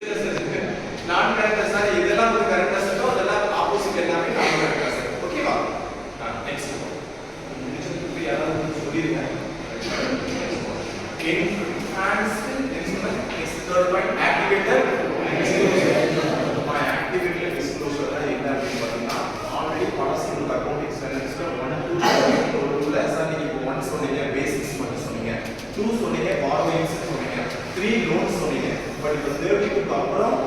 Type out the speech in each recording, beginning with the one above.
நான் கரெக்டா சார் இதெல்லாம் ஒரு கரெக்டா செட்டோ அதெல்லாம் ஆப்போசிட் எல்லாமே நான் கரெக்டா செட் ஓகேவா நெக்ஸ்ட் முடிச்சிட்டு யாராவது சொல்லிருங்க enhanced next third point activator activator disclosure என்ன அப்படினு பாத்தீங்கன்னா ஆல்ரெடி பலசிங் அக்கவுண்டிங் ஸ்டாண்டர்ட்ஸ்ல 1 2 ஒரு லெசன் நீங்க 1 சொன்னீங்க பேசிக்ஸ் மட்டும் சொன்னீங்க 2 சொன்னீங்க borrowings சொன்னீங்க 3 loans சொன்னீங்க பட் இப்போ 32 அப்புறம்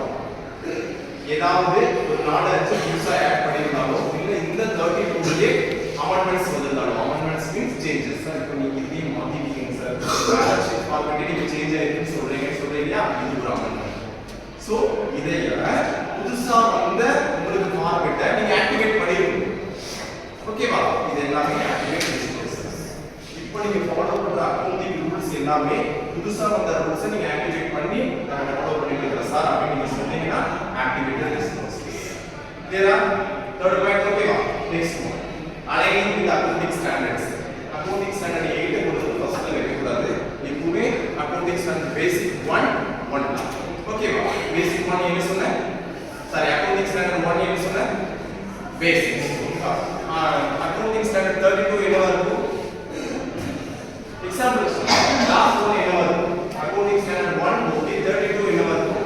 ஏதாவது ஒரு நாலஞ்சு புதுசா ஆட் பண்ணிருந்தாலோ இல்ல இந்த 32 லே அமெண்ட்மென்ட்ஸ் வந்திருந்தாலோ அமெண்ட்மென்ட்ஸ் மீன்ஸ் சேஞ்சஸ் சார் இப்போ நீங்க இதே மாத்திட்டீங்க சார் பேலன்ஸ் ஷீட் ஆல்ரெடி நீங்க சேஞ்ச் ஆயிருக்குன்னு சொல்றீங்க இது ஒரு அமெண்ட்மென்ட் சோ இதை புதுசா வந்த உங்களுக்கு ஃபார்மேட்டை நீங்க ஆக்டிவேட் பண்ணிருங்க ஓகேவா இது எல்லாமே ஆக்டிவேட் டிஸ்க்ளோசர்ஸ் இப்போ நீங்க ஃபாலோ பண்ற அக்கவுண்டிங் ரூல்ஸ் எல்லாமே புதுசா வந்த ரூல்ஸ் நீங்க ஆக்டிவேட் பண்ணி ஃபாலோ பண்ணிட்டு சார் அப்படி நீங்க சொன்னீங்கன்னா ஆக்டிவேட்டட் டிஸ்க்ளோசர்ஸ் கிளியரா தேர்ட் பாயிண்ட் ஓகேவா next one aligning with accounting standards accounting standard 8 கொடுத்து ஃபர்ஸ்ட்ல வைக்க கூடாது இப்பவே அக்கவுண்டிங் ஸ்டாண்டர்ட் பேசிக் 1 தான் ஓகேவா பேசிக் 1 என்ன சொன்னேன் சாரி அக்கவுண்டிங் ஸ்டாண்டர்ட் 1 என்ன சொன்னேன் பேசிக்ஸ் அக்கவுண்டிங் ஸ்டாண்டர்ட் 32 என்னவா இருக்கும் எக்ஸாம்பிள் லாஸ்ட் ஒன் என்னவா இருக்கும் அக்கவுண்டிங் ஸ்டாண்டர்ட் 1 ஓகே 32 என்னவா இருக்கும்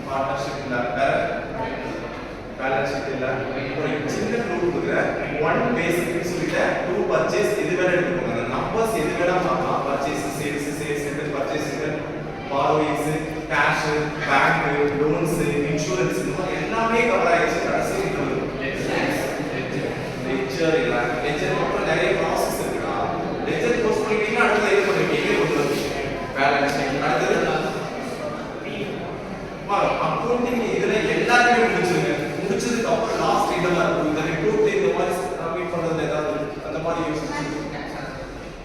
பார்ட்னர்ஷிப் இல்ல பேலன்ஸ் ஷீட் இல்ல ஒரு சின்ன க்ளூ கொடுக்குறேன் 1 பேசிக் சொல்லிட்டு 2 பர்ச்சேஸ் இது வேற எடுத்துக்கோங்க அந்த நம்பர்ஸ் எது வேணா பார்க்கலாம் purchase sales centre purchase borrowings cash bank loans insurance எல்லாமே கவர் ஆயிடுச்சு கடைசி லெட்ஜர் இல்ல லெட்ஜர் மட்டும் நிறைய process இருக்குடா லெட்ஜர் க்ளோஸ் பண்ணிட்டீங்கன்னா அடுத்து என்ன பண்ணுவீங்க கொண்டு வந்து பேலன்ஸ் ஷீட் அடுத்து அக்கவுண்டிங் இதுல எல்லாமே முடிச்சதுக்கு அப்புறம் லாஸ்ட் இடமா இருக்கும் இந்த ரிப்போர்ட் இந்த மாதிரி சப்மிட் பண்றது ஏதாவது அந்த மாதிரி யோசிச்சு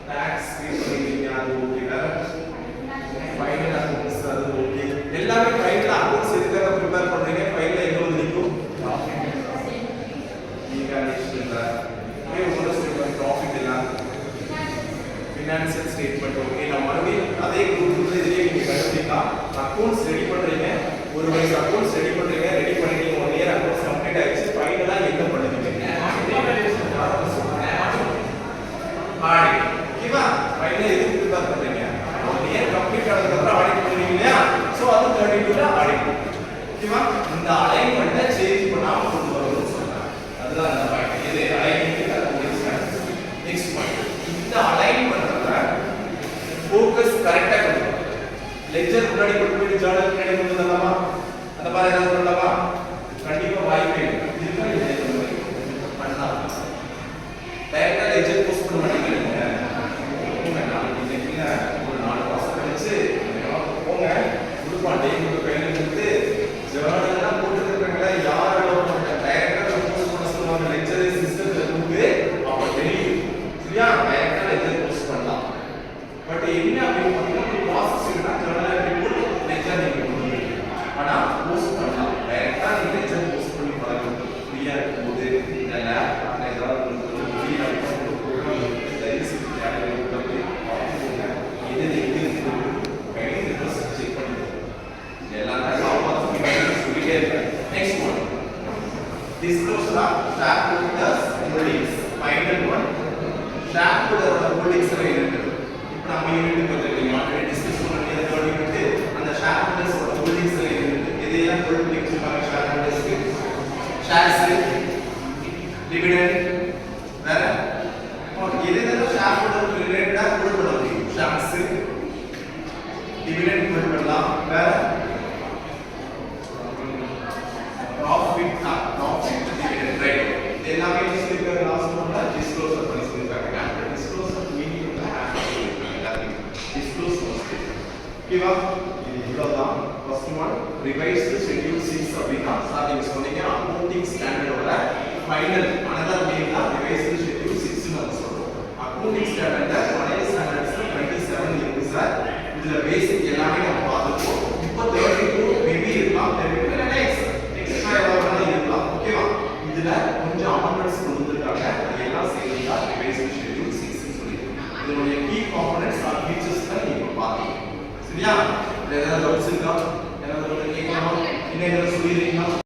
டாக்ஸ் பே பண்ணிட்டீங்க அது ஓகே வேற ஃபைனல் அக்கவுண்ட்ஸ் அது ஓகே எல்லாமே ஃபைனல் அக்கவுண்ட்ஸ் எதுக்காக ப்ரிப்பேர் பண்றீங்க ஃபைனல் எங்க வந்து நிக்கும் ஈகாலிஷன் இல்ல ஒரு ஸ்டேட்மென்ட் ப்ராஃபிட் இல்ல ஃபினான்ஷியல் ஸ்டேட்மென்ட் ஓகே நான் மறுபடியும் அதே குரூப்ல இதுலயே நீங்க கண்டுபிடிக்கலாம் அக்கவுண்ட்ஸ் ரெடி பண்றீங்க ஒரு வயசு அக்கவுண்ட்ஸ் ரெடி பண்றீங்க ரெடி பண்ணிட்டீங்க 1 இயர் அக்கவுண்ட்ஸ் கம்ப்ளீட் ஆயிடுச்சு ஃபைனலா என்ன பண்ணுவீங்க ஆடிட் ஓகேவா ஃபைனலா எதுக்கு ப்ரிப்பேர் பண்றீங்க 1 இயர் கம்ப்ளீட் ஆனதுக்கு அப்புறம் ஆடிட் பண்ணுவீங்க இல்லையா சோ அது 32 ல ஆடிட் ஓகேவா இந்த அலைன்மென்ட்ட சேஞ்ச் பண்ணாம கொண்டு வரணும்னு சொல்றாங்க அதுதான் அந்த பாயிண்ட் இது alignment accounting standards next point இந்த அலைன்மென்ட்ல ஃபோக்கஸ் கரெக்ட்டா கொடுக்கணும் லெட்ஜர் முன்னாடி கொண்டு போய் ஜர்னல் முன்னாடி கொண்டு வரலாமா அந்த மாதிரி ஏதாவது பண்ணலாமா கண்டிப்பா வாய்ப்பே இல்லை இதுக்கு இது பண்ணலாம் டைரக்டா லெட்ஜர் போஸ்ட் பண்ண மாட்டீங்க நீங்க ஒரு 4 மாசம் கழிச்சு போங்க குடுப்பான் டெய்லி ஒரு கையில கொடுத்து ஜர்னல்லாம் போட்டுருக்காங்களா யார் அலோவ் பண்றாங்க டைரக்டா போஸ்ட் பண்ண சொல்லுவாங்க லெட்ஜர் சிஸ்டத்துல கொடுத்து அப்ப தெரியும் சரியா டைரக்டா லெட்ஜர் போஸ்ட் பண்ணலாம் பட் என்ன அப்படின்னு பார்த்தீங்கன்னா ப்ராசஸ் என்ன ஜர்னல் ரிப்போர்ட் லெட்ஜர் நீங்க கொடுங்க ஆனா போஸ்ட் பண்ணலாம் டைரக்டா நீங்க லெட்ஜர் போஸ்ட் பண்ணி பழகணும் ஃப்ரீயா இருக்கும்போது இல்ல ஏதாவது கொஞ்சம் ஃப்ரீயா இருக்கும் லைசன்ஸ் கேட்டகரி வந்து பார்த்துக்கோங்க இது கைடு ரிவர்ஸ் செக் பண்ணிக்கோங்க இதெல்லாம் தான் சாப்பாடு சொல்லிட்டே இருக்கேன் next one disclosure of share holders holdings final one share ஹோல்டரோட ஹோல்டிங்ஸ் இருக்கு இப்போ நம்ம யூனிட் பத்தி ஆல்ரெடி டிஸ்கஸ் பண்ணிய தேர்ட் யூனிட் அந்த ஷேர் ஹோல்டர்ஸோட ஹோல்டிங்ஸ் இருக்கு எதையெல்லாம் ஹோல்ட் பண்ணி வச்சிருக்காங்க ஷேர் ஹோல்டர்ஸ்க்கு ஷேர்ஸ் டிவிடெண்ட் வேற எதெல்லாம் ஷேர் ஹோல்டர் ரிலேட்டடா ஹோல்ட் பண்ண முடியும் ஷேர்ஸ் டிவிடெண்ட் ஹோல்ட் பண்ணலாம் வேற ப்ராஃபிட் டிவிடெண்ட் ரைட் எல்லாமே சொல்லிருக்காங்க லாஸ்ட் ஒன்ல டிஸ்க்ளோசர் பண்ணி சொல்லிருக்காங்க டிஸ்க்ளோசர் மீனிங் disclose ஓகேவா இது இவ்வளவுதான் ஃபர்ஸ்ட் ஒன் ரிவைஸ்டு ஷெட்யூல் 6 அப்படினா சார் நீங்க சொன்னீங்க அக்கவுண்டிங் ஸ்டாண்டர்டோட ஃபைனல் another name தான் ரிவைஸ்டு ஷெட்யூல் 6 னு நம்ம சொல்றோம் அக்கவுண்டிங் ஸ்டாண்டர்ட்ல பழைய ஸ்டாண்டர்ட்ஸ்ல 27 இருக்கு சார் இதுல பேசிக் எல்லாமே நம்ம பார்த்துட்டோம் இப்போ 32 மேபி இருக்கலாம் 32 இல்ல எக்ஸ்ட்ரா ஏதாவது இருக்கலாம் ஓகேவா இதுல கொஞ்சம் அமெண்ட்மென்ட்ஸ் கொண்டு வந்திருக்காங்க அதெல்லாம் சேர்ந்து தான் ரிவைஸ்டு ஷெட்யூல் 6 னு சொல்லிருக்கோம் இதனுடைய கீ காம்போனன்ட்ஸ் ஆர் ஃபீச்சர்ஸ் தான் நீங்க பாத்தீங்க சரியா ஏதாவது டவுட்ஸ் இருக்கா? ஏதாவது கேட்கலாமா? இன்னும் ஏதாவது சொல்லிடுறீங்களா?